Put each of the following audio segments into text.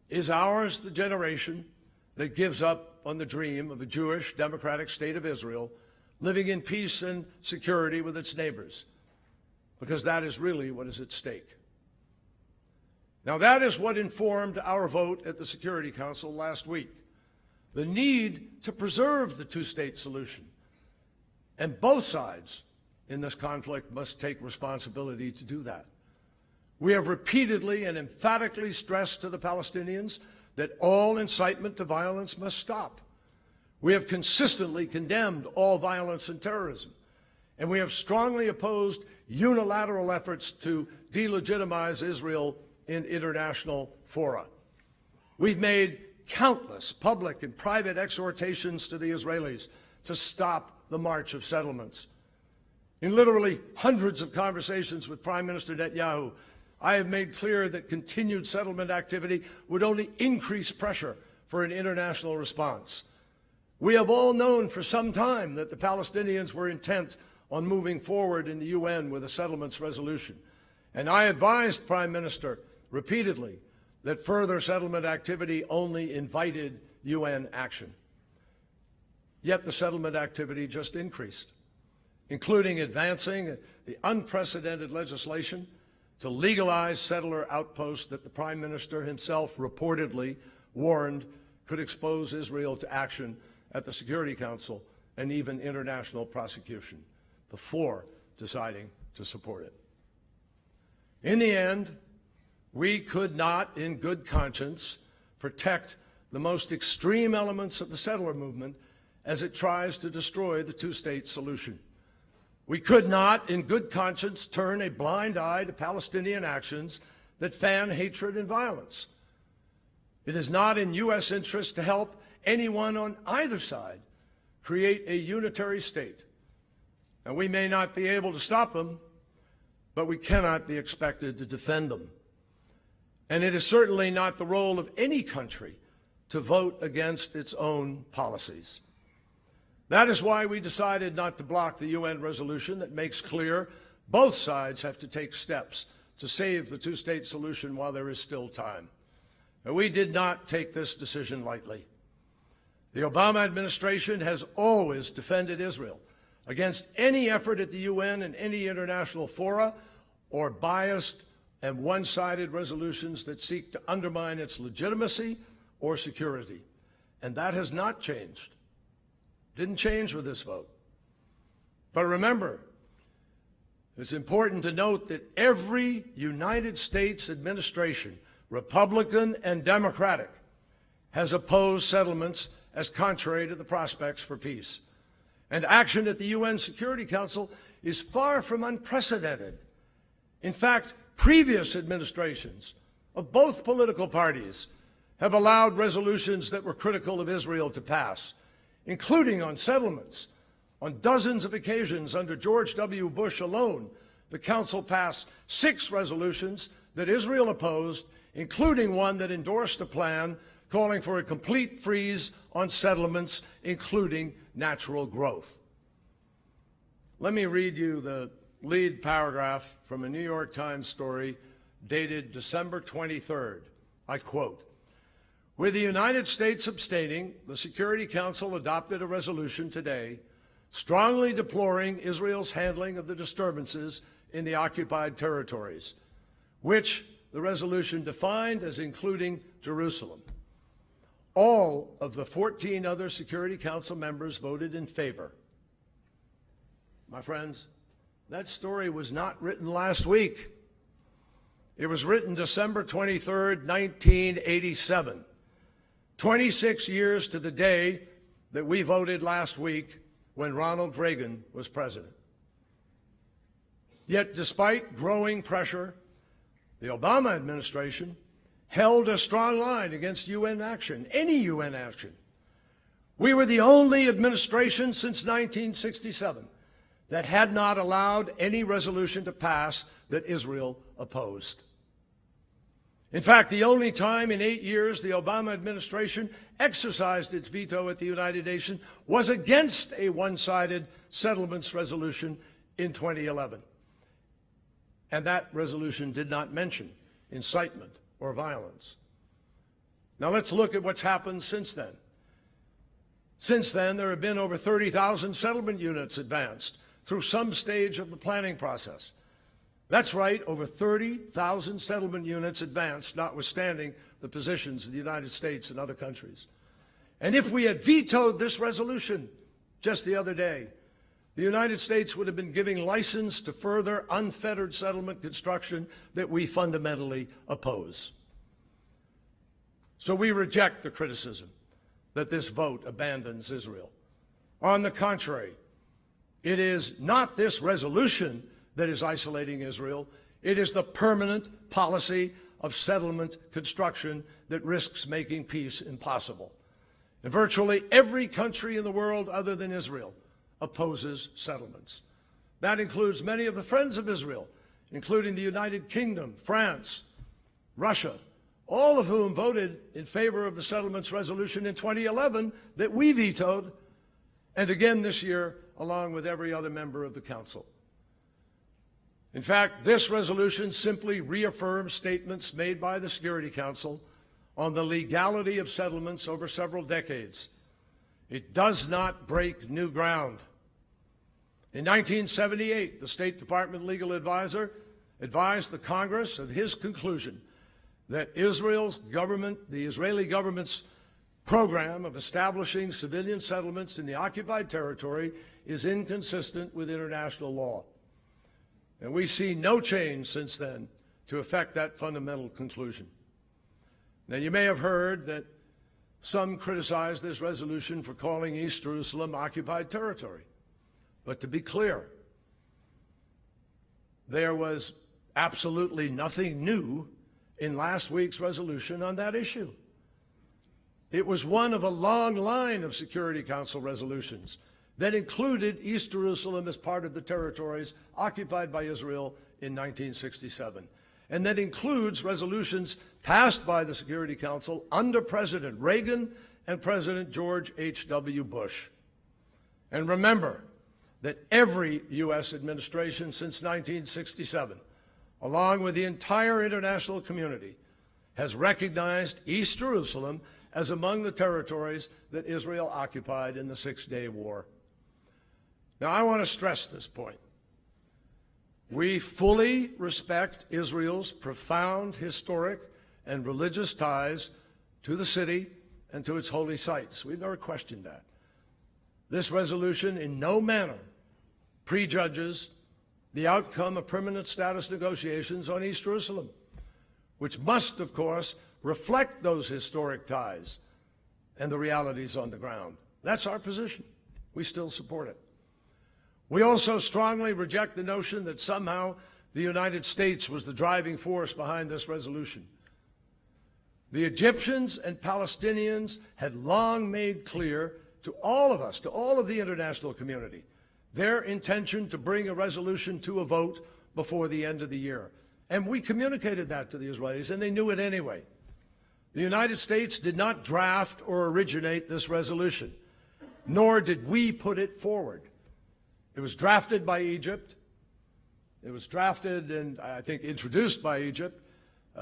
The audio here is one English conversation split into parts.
Is ours the generation that gives up on the dream of a Jewish democratic state of Israel living in peace and security with its neighbors? Because that is really what is at stake. Now, that is what informed our vote at the Security Council last week, the need to preserve the two-state solution. And both sides in this conflict must take responsibility to do that. We have repeatedly and emphatically stressed to the Palestinians that all incitement to violence must stop. We have consistently condemned all violence and terrorism, and we have strongly opposed unilateral efforts to delegitimize Israel in international fora. We've made countless public and private exhortations to the Israelis to stop the march of settlements. In literally hundreds of conversations with Prime Minister Netanyahu, I have made clear that continued settlement activity would only increase pressure for an international response. We have all known for some time that the Palestinians were intent on moving forward in the UN with a settlements resolution. And I advised Prime Minister repeatedly that further settlement activity only invited UN action. Yet the settlement activity just increased, including advancing the unprecedented legislation to legalize settler outposts that the Prime Minister himself reportedly warned could expose Israel to action at the Security Council and even international prosecution before deciding to support it. In the end, we could not, in good conscience, protect the most extreme elements of the settler movement as it tries to destroy the two-state solution. We could not, in good conscience, turn a blind eye to Palestinian actions that fan hatred and violence. It is not in U.S. interest to help anyone on either side create a unitary state. And we may not be able to stop them, but we cannot be expected to defend them. And it is certainly not the role of any country to vote against its own policies. That is why we decided not to block the UN resolution that makes clear both sides have to take steps to save the two-state solution while there is still time. And we did not take this decision lightly. The Obama administration has always defended Israel against any effort at the UN and any international fora or biased and one-sided resolutions that seek to undermine its legitimacy or security. And that has not changed. Didn't change with this vote. But remember, it's important to note that every United States administration, Republican and Democratic, has opposed settlements as contrary to the prospects for peace. And action at the UN Security Council is far from unprecedented. In fact, previous administrations of both political parties have allowed resolutions that were critical of Israel to pass, including on settlements. On dozens of occasions under George W. Bush alone, the Council passed 6 resolutions that Israel opposed, including one that endorsed a plan calling for a complete freeze on settlements, including natural growth. Let me read you the lead paragraph from a New York Times story dated December 23rd. I quote, "With the United States abstaining, the Security Council adopted a resolution today strongly deploring Israel's handling of the disturbances in the occupied territories, which the resolution defined as including Jerusalem. All of the 14 other Security Council members voted in favor." My friends, that story was not written last week. It was written December 23rd, 1987. 26 years to the day that we voted last week when Ronald Reagan was president. Yet despite growing pressure, the Obama administration held a strong line against UN action, any UN action. We were the only administration since 1967 that had not allowed any resolution to pass that Israel opposed. In fact, the only time in 8 years the Obama administration exercised its veto at the United Nations was against a one-sided settlements resolution in 2011. And that resolution did not mention incitement or violence. Now let's look at what's happened since then. Since then, there have been over 30,000 settlement units advanced through some stage of the planning process. That's right, over 30,000 settlement units advanced, notwithstanding the positions of the United States and other countries. And if we had vetoed this resolution just the other day, the United States would have been giving license to further unfettered settlement construction that we fundamentally oppose. So we reject the criticism that this vote abandons Israel. On the contrary, it is not this resolution that is isolating Israel. It is the permanent policy of settlement construction that risks making peace impossible. And virtually every country in the world other than Israel opposes settlements. That includes many of the friends of Israel, including the United Kingdom, France, Russia, all of whom voted in favor of the settlements resolution in 2011 that we vetoed, and again this year, along with every other member of the Council. In fact, this resolution simply reaffirms statements made by the Security Council on the legality of settlements over several decades. It does not break new ground. In 1978, the State Department legal advisor advised the Congress of his conclusion that Israel's government, the Israeli government's program of establishing civilian settlements in the occupied territory is inconsistent with international law. And we see no change since then to affect that fundamental conclusion. Now, you may have heard that some criticize this resolution for calling East Jerusalem occupied territory. But to be clear, there was absolutely nothing new in last week's resolution on that issue. It was one of a long line of Security Council resolutions that included East Jerusalem as part of the territories occupied by Israel in 1967, and that includes resolutions passed by the Security Council under President Reagan and President George H.W. Bush. And remember that every U.S. administration since 1967, along with the entire international community, has recognized East Jerusalem as among the territories that Israel occupied in the Six-Day War. Now, I want to stress this point. We fully respect Israel's profound historic and religious ties to the city and to its holy sites. We've never questioned that. This resolution in no manner prejudges the outcome of permanent status negotiations on East Jerusalem, which must, of course, reflect those historic ties and the realities on the ground. That's our position. We still support it. We also strongly reject the notion that somehow the United States was the driving force behind this resolution. The Egyptians and Palestinians had long made clear to all of us, to all of the international community, their intention to bring a resolution to a vote before the end of the year. And we communicated that to the Israelis, and they knew it anyway. The United States did not draft or originate this resolution, nor did we put it forward. It was drafted by Egypt. It was drafted and, I think, introduced by Egypt,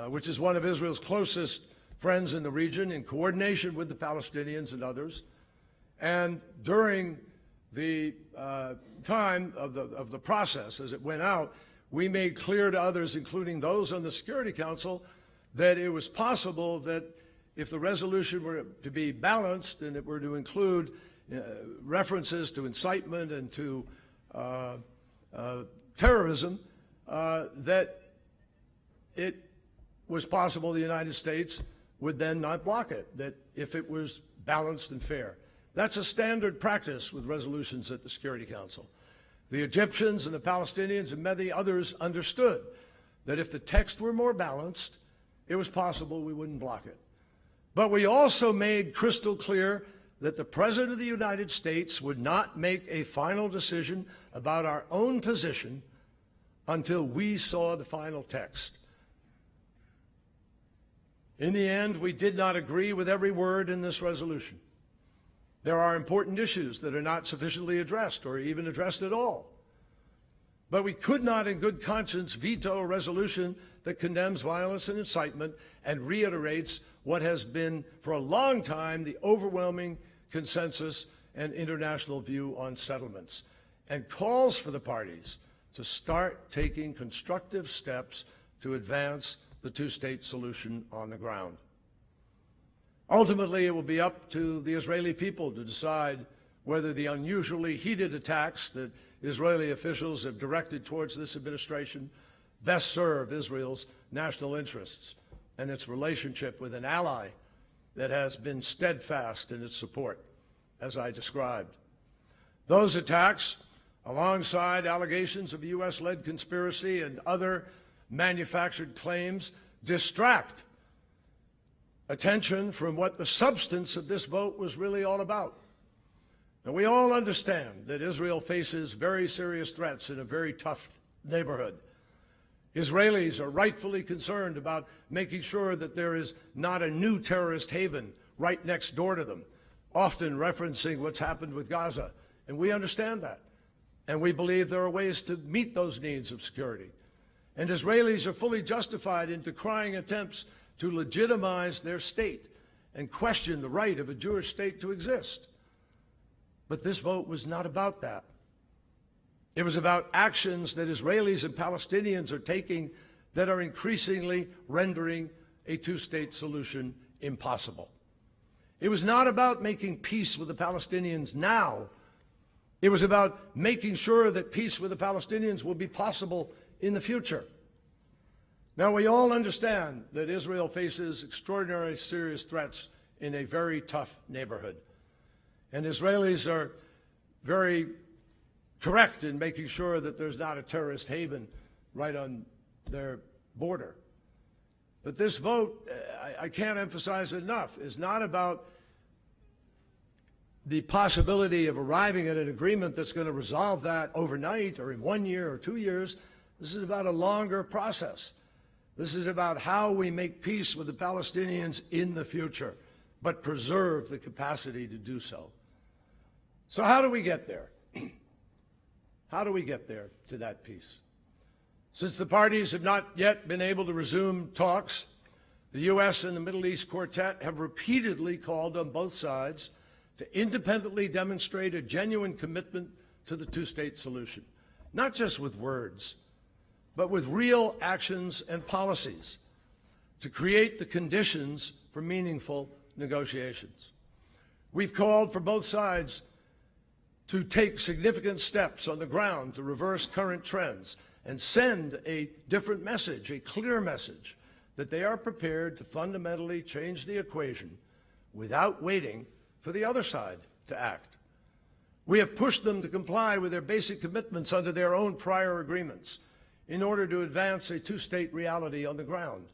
which is one of Israel's closest friends in the region, in coordination with the Palestinians and others. And during the time of the process, as it went out, we made clear to others, including those on the Security Council, that it was possible that if the resolution were to be balanced and it were to include references to incitement and to terrorism, that it was possible the United States would then not block it, that if it was balanced and fair. That's a standard practice with resolutions at the Security Council. The Egyptians and the Palestinians and many others understood that if the text were more balanced, it was possible we wouldn't block it. But we also made crystal clear that the President of the United States would not make a final decision about our own position until we saw the final text. In the end, we did not agree with every word in this resolution. There are important issues that are not sufficiently addressed or even addressed at all. But we could not in good conscience veto a resolution that condemns violence and incitement and reiterates what has been for a long time the overwhelming consensus and international view on settlements, and calls for the parties to start taking constructive steps to advance the two-state solution on the ground. Ultimately, it will be up to the Israeli people to decide whether the unusually heated attacks that Israeli officials have directed towards this administration best serve Israel's national interests and its relationship with an ally that has been steadfast in its support, as I described. Those attacks, alongside allegations of U.S.-led conspiracy and other manufactured claims, distract attention from what the substance of this vote was really all about. And we all understand that Israel faces very serious threats in a very tough neighborhood. Israelis are rightfully concerned about making sure that there is not a new terrorist haven right next door to them, often referencing what's happened with Gaza. And we understand that. And we believe there are ways to meet those needs of security. And Israelis are fully justified in decrying attempts to legitimize their state and question the right of a Jewish state to exist. But this vote was not about that. It was about actions that Israelis and Palestinians are taking that are increasingly rendering a two-state solution impossible. It was not about making peace with the Palestinians now. It was about making sure that peace with the Palestinians will be possible in the future. Now, we all understand that Israel faces extraordinarily serious threats in a very tough neighborhood. And Israelis are very correct in making sure that there's not a terrorist haven right on their border. But this vote, I can't emphasize it enough, is not about the possibility of arriving at an agreement that's going to resolve that overnight or in 1 year or 2 years. This is about a longer process. This is about how we make peace with the Palestinians in the future, but preserve the capacity to do so. So how do we get there? How do we get there to that peace? Since the parties have not yet been able to resume talks, the U.S. and the Middle East Quartet have repeatedly called on both sides to independently demonstrate a genuine commitment to the two-state solution, not just with words, but with real actions and policies to create the conditions for meaningful negotiations. We've called for both sides to take significant steps on the ground to reverse current trends and send a different message, a clear message, that they are prepared to fundamentally change the equation without waiting for the other side to act. We have pushed them to comply with their basic commitments under their own prior agreements in order to advance a two-state reality on the ground.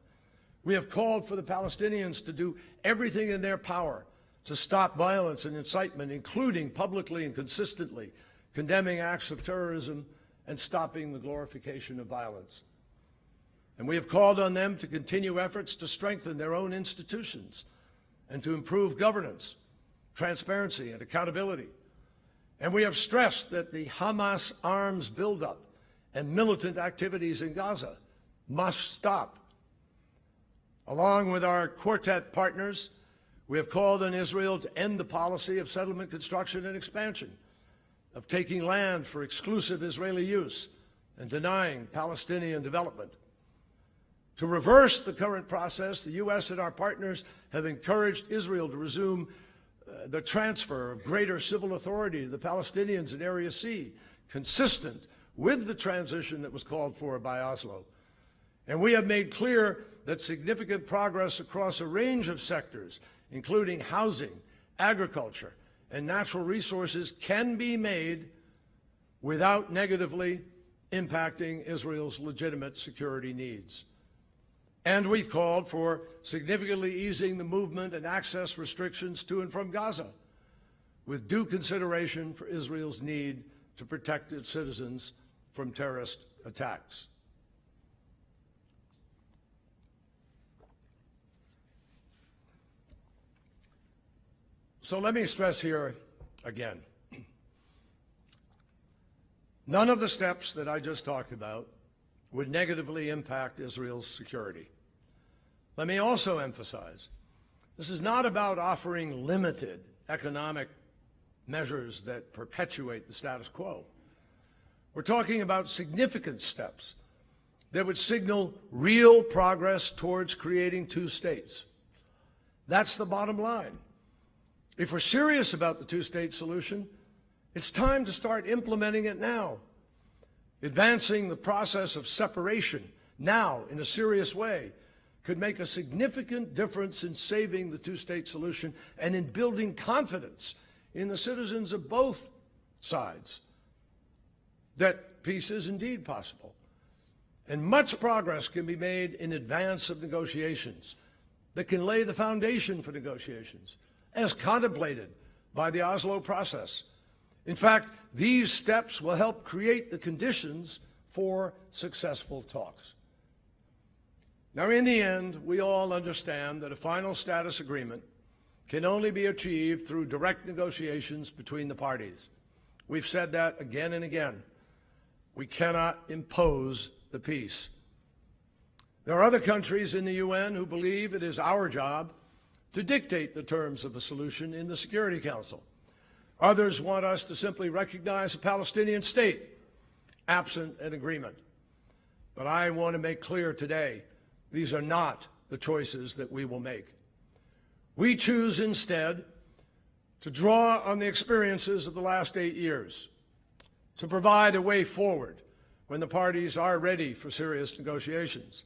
We have called for the Palestinians to do everything in their power to stop violence and incitement, including publicly and consistently condemning acts of terrorism and stopping the glorification of violence. And we have called on them to continue efforts to strengthen their own institutions and to improve governance, transparency, and accountability. And we have stressed that the Hamas arms buildup and militant activities in Gaza must stop. Along with our Quartet partners, we have called on Israel to end the policy of settlement construction and expansion, of taking land for exclusive Israeli use and denying Palestinian development. To reverse the current process, the U.S. and our partners have encouraged Israel to resume the transfer of greater civil authority to the Palestinians in Area C, consistent with the transition that was called for by Oslo. And we have made clear that significant progress across a range of sectors, including housing, agriculture, and natural resources, can be made without negatively impacting Israel's legitimate security needs. And we've called for significantly easing the movement and access restrictions to and from Gaza, with due consideration for Israel's need to protect its citizens from terrorist attacks. So let me stress here again, none of the steps that I just talked about would negatively impact Israel's security. Let me also emphasize This is not about offering limited economic measures that perpetuate the status quo. We're talking about significant steps that would signal real progress towards creating two states. That's the bottom line. If we're serious about the two-state solution, it's time to start implementing it now. Advancing the process of separation now in a serious way could make a significant difference in saving the two-state solution and in building confidence in the citizens of both sides that peace is indeed possible. And much progress can be made in advance of negotiations that can lay the foundation for negotiations, as contemplated by the Oslo process. In fact, these steps will help create the conditions for successful talks. Now, in the end, we all understand that a final status agreement can only be achieved through direct negotiations between the parties. We've said that again and again. We cannot impose the peace. There are other countries in the UN who believe it is our job to dictate the terms of a solution in the Security Council. Others want us to simply recognize a Palestinian state, absent an agreement. But I want to make clear today, these are not the choices that we will make. We choose instead to draw on the experiences of the last 8 years, to provide a way forward when the parties are ready for serious negotiations.